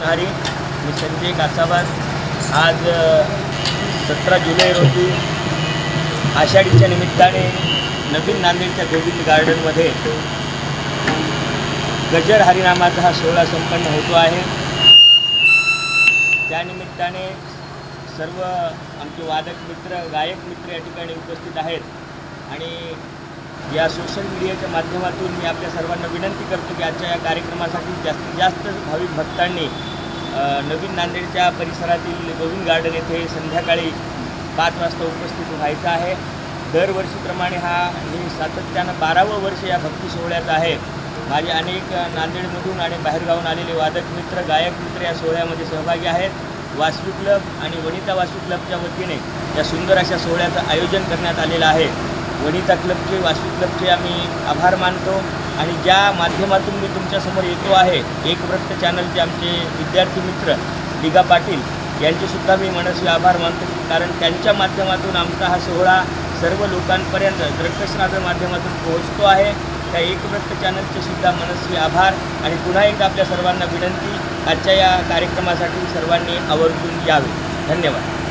कृष्णहरी। मी संजय कासाबाद। आज 17 जुलै रोजी आषाढीच्या निमित्ताने नवीन नांदेडच्या गोविंद गार्डनमध्ये गजर हरिनामाचा हा सोहळा संपन्न होतो आहे। त्यानिमित्ताने सर्व आमचे वादक मित्र, गायक मित्र या ठिकाणी उपस्थित आहेत आणि या सोशल मीडियाच्या माध्यमातून मी आपल्या सर्वांना विनंती करतो की आजच्या या कार्यक्रमासाठी जास्तीत जास्त भाविक भक्तांनी नवीन नांदेडच्या परिसरातील गोविंद गार्डन येथे संध्याकाळी 5 वाजता उपस्थित व्हायचं आहे। दरवर्षीप्रमाणे हे सातत्यानं 12वं वर्ष या भक्ती सोहळ्यात आहे। माझे अनेक नांदेडमधून आणि बाहेरगावून आलेले वादक मित्र, गायक मित्र या सोहळ्यामध्ये सहभागी आहेत। वासवी क्लब आणि वनिता वासवी क्लबच्या वतीने या सुंदर अशा सोहळ्याचं आयोजन करण्यात आलेलं आहे। वनिता क्लबचे, वासवी क्लबचे आम्ही आभार मानतो आणि ज्या माध्यमातून मी तुमच्यासमोर येतो आहे, एकव्रत चॅनलचे आमचे विद्यार्थी मित्र दिगा पाटील यांचेसुद्धा मी मनस्वी आभार मानतो, कारण त्यांच्या माध्यमातून आमचा हा सोहळा सर्व लोकांपर्यंत दृकश्राव्य माध्यमातून पोहोचतो आहे। त्या एकव्रत चॅनलचे सुद्धा मनस्वी आभार आणि पुन्हा एकदा आपल्या सर्वांना विनंती, आजच्या या कार्यक्रमासाठी सर्वांनी आवर्जून यावे। धन्यवाद।